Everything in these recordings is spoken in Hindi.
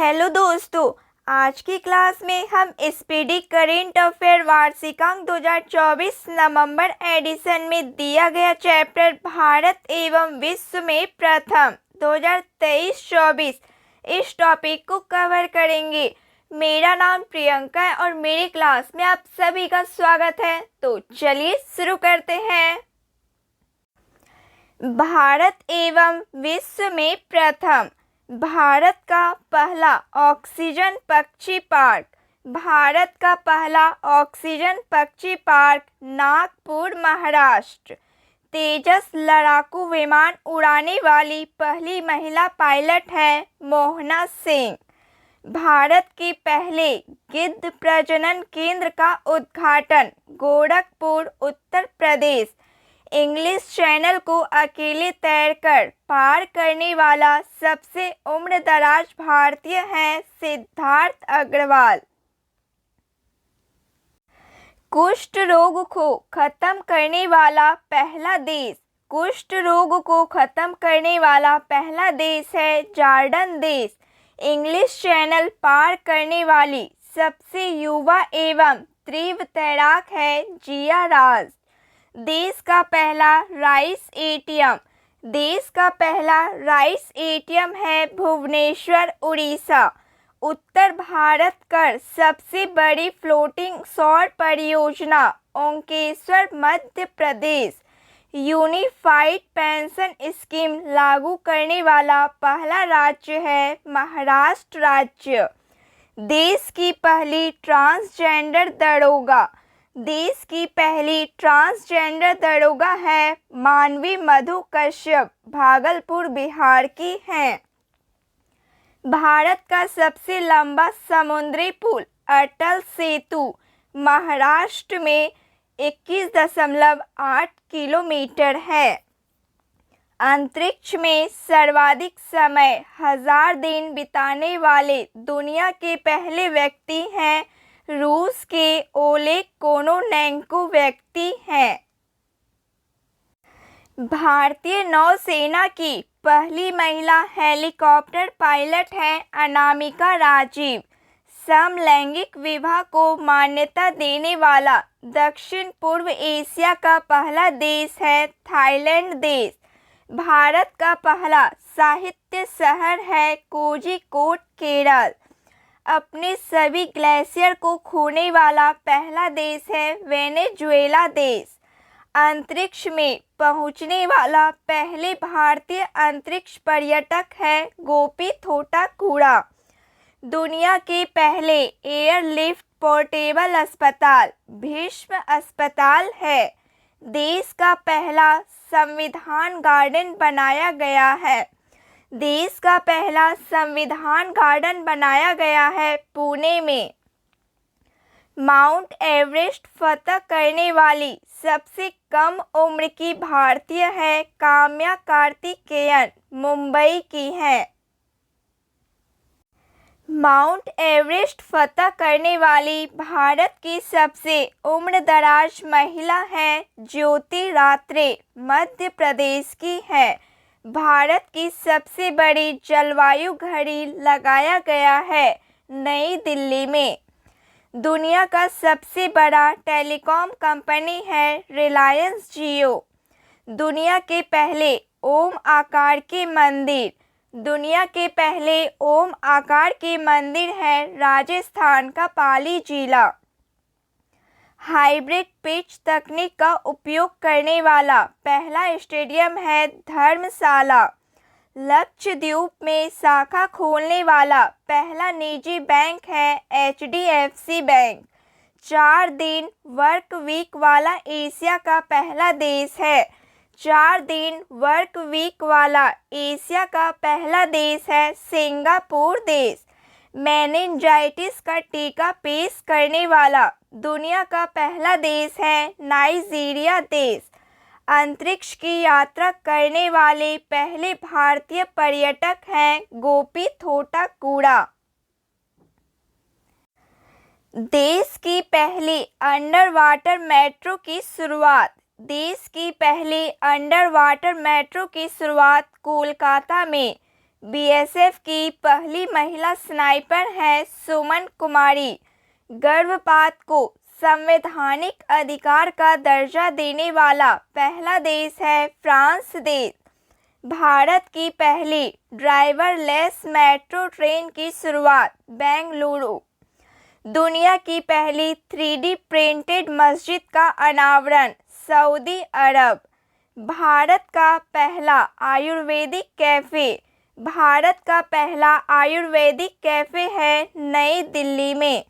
हेलो दोस्तों, आज की क्लास में हम स्पीडी करेंट अफेयर वार्षिकांक 2024 नवंबर एडिशन में दिया गया चैप्टर भारत एवं विश्व में प्रथम 2023-24 इस टॉपिक को कवर करेंगे। मेरा नाम प्रियंका है और मेरी क्लास में आप सभी का स्वागत है। तो चलिए शुरू करते हैं। भारत एवं विश्व में प्रथम। भारत का पहला ऑक्सीजन पक्षी पार्क। भारत का पहला ऑक्सीजन पक्षी पार्क नागपुर, महाराष्ट्र। तेजस लड़ाकू विमान उड़ाने वाली पहली महिला पायलट है मोहना सिंह। भारत के पहले गिद्ध प्रजनन केंद्र का उद्घाटन गोरखपुर, उत्तर प्रदेश। इंग्लिश चैनल को अकेले तैरकर पार करने वाला सबसे उम्रदराज भारतीय है सिद्धार्थ अग्रवाल। कुष्ठ रोग को खत्म करने वाला पहला देश। कुष्ठ रोग को खत्म करने वाला पहला देश है जॉर्डन देश। इंग्लिश चैनल पार करने वाली सबसे युवा एवं तीव्र तैराक है जिया राज। देश का पहला राइस एटीएम। देश का पहला राइस एटीएम है भुवनेश्वर, उड़ीसा। उत्तर भारत कर सबसे बड़ी फ्लोटिंग सौर परियोजना ओंकेश्वर, Madhya Pradesh. Unified pension scheme लागू करने वाला पहला राज्य है महाराष्ट्र राज्य। देश की पहली ट्रांसजेंडर दरोगा। देश की पहली ट्रांसजेंडर दरोगा है मानवी मधु कश्यप, भागलपुर, बिहार की हैं। भारत का सबसे लंबा समुद्री पुल अटल सेतु महाराष्ट्र में 21.8 किलोमीटर है। अंतरिक्ष में सर्वाधिक समय 1000 दिन बिताने वाले दुनिया के पहले व्यक्ति हैं रूस के ओलेग कोनोनेंको व्यक्ति हैं। भारतीय नौसेना की पहली महिला हेलीकॉप्टर पायलट है अनामिका राजीव। समलैंगिक विवाह को मान्यता देने वाला दक्षिण पूर्व एशिया का पहला देश है थाईलैंड देश। भारत का पहला साहित्य शहर है कोझिकोड, केरल। अपने सभी ग्लेशियर को खोने वाला पहला देश है वेनेजुएला देश। अंतरिक्ष में पहुंचने वाला पहले भारतीय अंतरिक्ष पर्यटक है गोपी थोटाकुड़ा। दुनिया के पहले एयरलिफ्ट पोर्टेबल अस्पताल भीष्म अस्पताल है। देश का पहला संविधान गार्डन बनाया गया है। देश का पहला संविधान गार्डन बनाया गया है पुणे में। माउंट एवरेस्ट फतह करने वाली सबसे कम उम्र की भारतीय है काम्या कार्तिकेयन, मुंबई की है। माउंट एवरेस्ट फतह करने वाली भारत की सबसे उम्रदराज महिला है ज्योति रात्रे, मध्य प्रदेश की है। भारत की सबसे बड़ी जलवायु घड़ी लगाया गया है नई दिल्ली में। दुनिया का सबसे बड़ा टेलीकॉम कंपनी है रिलायंस जियो। दुनिया के पहले ओम आकार के मंदिर। दुनिया के पहले ओम आकार के मंदिर है राजस्थान का पाली जिला। हाइब्रिड पिच तकनीक का उपयोग करने वाला पहला स्टेडियम है धर्मशाला। लक्षद्वीप में शाखा खोलने वाला पहला निजी बैंक है HDFC बैंक। 4 दिन वर्क वीक वाला एशिया का पहला देश है। 4 दिन वर्क वीक वाला एशिया का पहला देश है सिंगापुर देश। मेनिंजाइटिस का टीका पेश करने वाला दुनिया का पहला देश है नाइजीरिया देश। अंतरिक्ष की यात्रा करने वाले पहले भारतीय पर्यटक हैं गोपी थोटाकुड़ा। देश की पहली अंडर वाटर मेट्रो की शुरुआत। देश की पहली अंडर वाटर मेट्रो की शुरुआत कोलकाता में बीएसएफ की पहली महिला स्नाइपर है सुमन कुमारी। गर्भपात को संवैधानिक अधिकार का दर्जा देने वाला पहला देश है फ्रांस देश। भारत की पहली ड्राइवरलेस मेट्रो ट्रेन की शुरुआत बेंगलुरु। दुनिया की पहली 3D प्रिंटेड मस्जिद का अनावरण सऊदी अरब। भारत का पहला आयुर्वेदिक कैफ़े। भारत का पहला आयुर्वेदिक कैफ़े है नई दिल्ली में।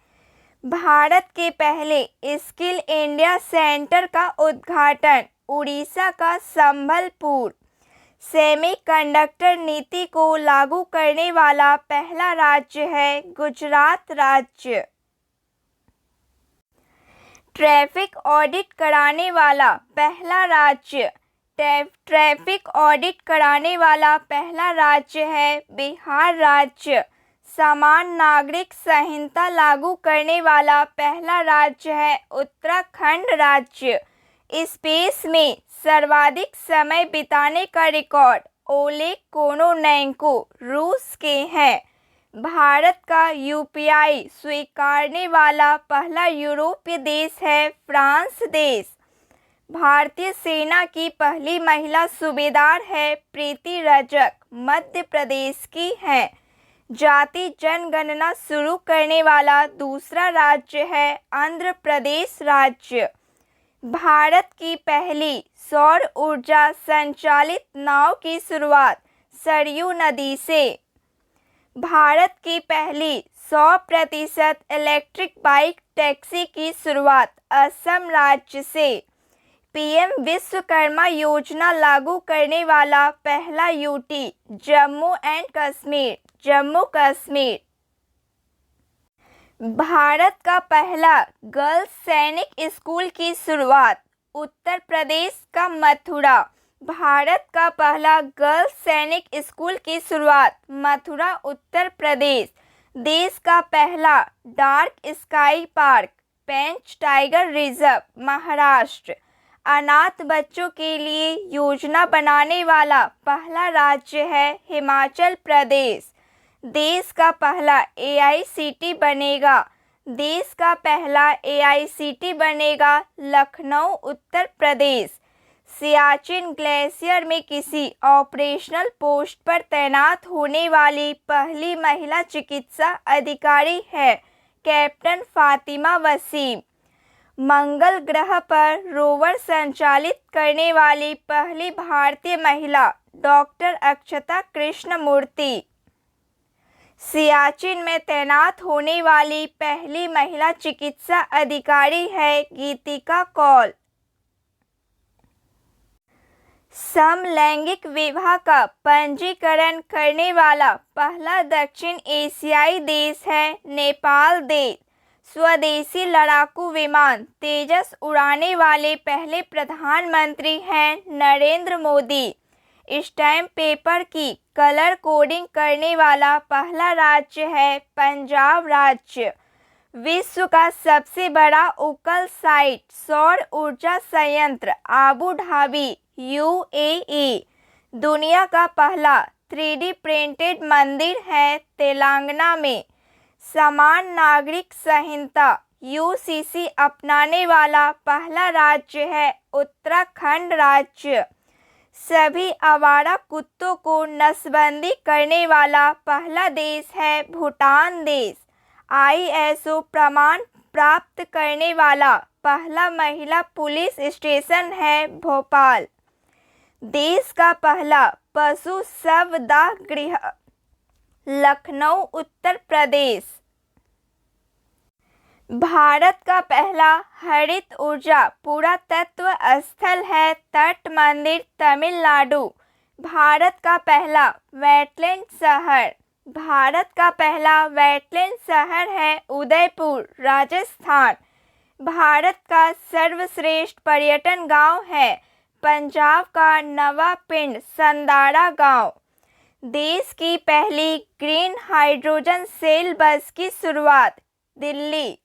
भारत के पहले स्किल इंडिया सेंटर का उद्घाटन उड़ीसा का संबलपुर। सेमीकंडक्टर नीति को लागू करने वाला पहला राज्य है गुजरात राज्य। ट्रैफिक ऑडिट कराने वाला पहला राज्य। ट्रैफिक ऑडिट कराने वाला पहला राज्य है बिहार राज्य। समान नागरिक संहिता लागू करने वाला पहला राज्य है उत्तराखंड राज्य। स्पेस में सर्वाधिक समय बिताने का रिकॉर्ड ओलेग कोनोनेंको रूस के हैं। भारत का यूपीआई स्वीकारने वाला पहला यूरोपीय देश है फ्रांस देश। भारतीय सेना की पहली महिला सूबेदार है प्रीति रजक, मध्य प्रदेश की हैं। जाति जनगणना शुरू करने वाला दूसरा राज्य है आंध्र प्रदेश राज्य। भारत की पहली सौर ऊर्जा संचालित नाव की शुरुआत सरयू नदी से। भारत की पहली 100% इलेक्ट्रिक बाइक टैक्सी की शुरुआत असम राज्य से। पीएम विश्वकर्मा योजना लागू करने वाला पहला यूटी जम्मू एंड कश्मीर, जम्मू कश्मीर। भारत का पहला गर्ल्स सैनिक स्कूल की शुरुआत उत्तर प्रदेश का मथुरा। भारत का पहला गर्ल्स सैनिक स्कूल की शुरुआत मथुरा उत्तर प्रदेश। देश का पहला डार्क स्काई पार्क पेंच टाइगर रिजर्व महाराष्ट्र। अनाथ बच्चों के लिए योजना बनाने वाला पहला राज्य है हिमाचल प्रदेश। देश का पहला एआईसीटी बनेगा। देश का पहला एआईसीटी बनेगा लखनऊ उत्तर प्रदेश। सियाचिन ग्लेशियर में किसी ऑपरेशनल पोस्ट पर तैनात होने वाली पहली महिला चिकित्सा अधिकारी है कैप्टन फातिमा वसीम। मंगल ग्रह पर रोवर संचालित करने वाली पहली भारतीय महिला डॉक्टर अक्षता कृष्णमूर्ति। सियाचिन में तैनात होने वाली पहली महिला चिकित्सा अधिकारी है गीतिका कौल। समलैंगिक विवाह का पंजीकरण करने वाला पहला दक्षिण एशियाई देश है नेपाल देश। स्वदेशी लड़ाकू विमान तेजस उड़ाने वाले पहले प्रधानमंत्री हैं नरेंद्र मोदी। स्टैम्प पेपर की कलर कोडिंग करने वाला पहला राज्य है पंजाब राज्य। विश्व का सबसे बड़ा उकल साइट सौर ऊर्जा संयंत्र आबू धाबी यूएई। दुनिया का पहला 3D प्रिंटेड मंदिर है तेलंगाना में। समान नागरिक संहिता यूसीसी अपनाने वाला पहला राज्य है उत्तराखंड राज्य। सभी आवारा कुत्तों को नसबंदी करने वाला पहला देश है भूटान देश। आईएसओ प्रमाण प्राप्त करने वाला पहला महिला पुलिस स्टेशन है भोपाल। देश का पहला पशु शवदाह गृह लखनऊ उत्तर प्रदेश। भारत का पहला हरित ऊर्जा पुरातत्व स्थल है तट मंदिर तमिलनाडु। भारत का पहला वेटलैंड शहर। भारत का पहला वेटलैंड शहर है उदयपुर राजस्थान। भारत का सर्वश्रेष्ठ पर्यटन गांव है पंजाब का नवापिंड संदारा गांव। देश की पहली ग्रीन हाइड्रोजन सेल बस की शुरुआत दिल्ली।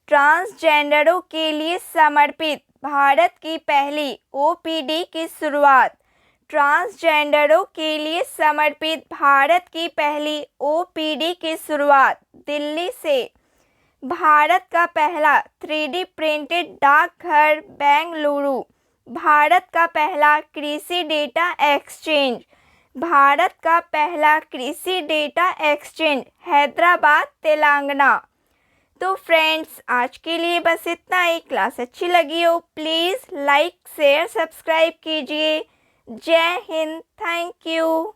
ट्रांसजेंडरों के लिए समर्पित भारत की पहली ओपीडी की शुरुआत ट्रांसजेंडरों के लिए समर्पित भारत की पहली ओपीडी की शुरुआत दिल्ली से। भारत का पहला 3D प्रिंटेड डाकघर बेंगलुरु। भारत का पहला कृषि डेटा एक्सचेंज। भारत का पहला कृषि डेटा एक्सचेंज हैदराबाद तेलंगाना। तो फ्रेंड्स, आज के लिए बस इतना ही। क्लास अच्छी लगी हो प्लीज़ लाइक शेयर सब्सक्राइब कीजिए। जय हिंद, थैंक यू।